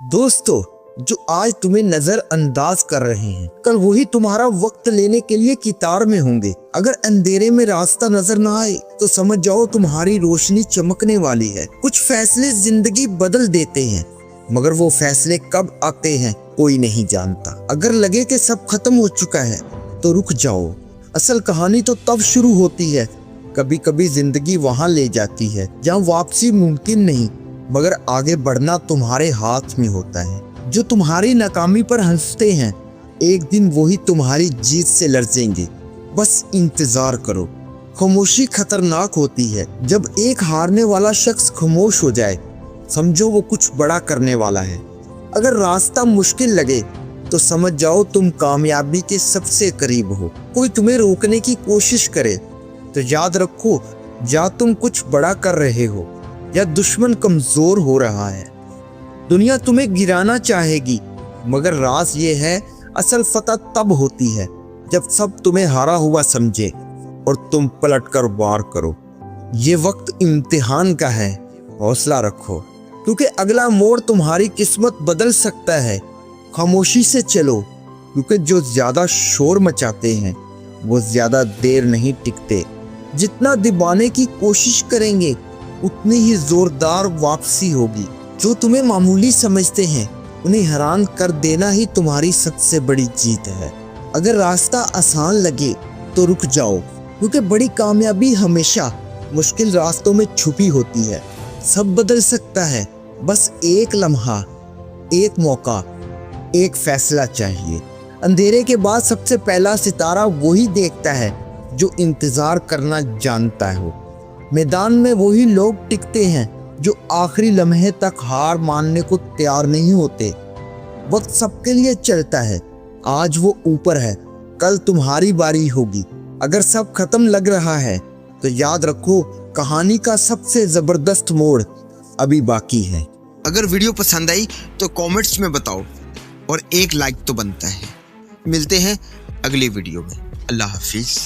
दोस्तों, जो आज तुम्हें नजरअंदाज कर रहे हैं, कल वही तुम्हारा वक्त लेने के लिए कतार में होंगे। अगर अंधेरे में रास्ता नजर ना आए तो समझ जाओ तुम्हारी रोशनी चमकने वाली है। कुछ फैसले जिंदगी बदल देते हैं, मगर वो फैसले कब आते हैं कोई नहीं जानता। अगर लगे कि सब खत्म हो चुका है तो रुक जाओ, असल कहानी तो तब शुरू होती है। कभी कभी जिंदगी वहां ले जाती है जहाँ वापसी मुमकिन नहीं, मगर आगे बढ़ना तुम्हारे हाथ में होता है। जो तुम्हारी नाकामी पर हंसते हैं, एक दिन वही तुम्हारी जीत से लड़ेंगे। बस इंतजार करो। खामोशी खतरनाक होती है। जब एक हारने वाला शख्स खामोश हो जाए, समझो वो कुछ बड़ा करने वाला है। अगर रास्ता मुश्किल लगे तो समझ जाओ तुम कामयाबी के सबसे करीब हो। कोई तुम्हें रोकने की कोशिश करे तो याद रखो, या तुम कुछ बड़ा कर रहे हो या दुश्मन कमजोर हो रहा है। दुनिया तुम्हें गिराना चाहेगी, मगर राज ये है, असल फतह तब होती है जब सब तुम्हें हारा हुआ समझे और तुम पलटकर वार करो। ये वक्त इम्तिहान का है, हौसला रखो, क्योंकि अगला मोड़ तुम्हारी किस्मत बदल सकता है। खामोशी से चलो, क्योंकि जो ज्यादा शोर मचाते हैं वो ज्यादा देर नहीं टिकते। जितना दबाने की कोशिश करेंगे उतनी ही जोरदार वापसी होगी। जो तुम्हें मामूली समझते हैं उन्हें हैरान कर देना ही तुम्हारी सबसे बड़ी जीत है। अगर रास्ता आसान लगे तो रुक जाओ, क्योंकि बड़ी कामयाबी हमेशा मुश्किल रास्तों में छुपी होती है। सब बदल सकता है, बस एक लम्हा, एक मौका, एक फैसला चाहिए। अंधेरे के बाद सबसे पहला सितारा वही देखता है जो इंतजार करना जानता हो। मैदान में वही लोग टिकते हैं जो आखिरी लम्हे तक हार मानने को तैयार नहीं होते। वक्त सबके लिए चलता है, आज वो ऊपर है, कल तुम्हारी बारी होगी। अगर सब खत्म लग रहा है तो याद रखो, कहानी का सबसे जबरदस्त मोड़ अभी बाकी है। अगर वीडियो पसंद आई तो कमेंट्स में बताओ और एक लाइक तो बनता है। मिलते हैं अगली वीडियो में। अल्लाह हाफिज।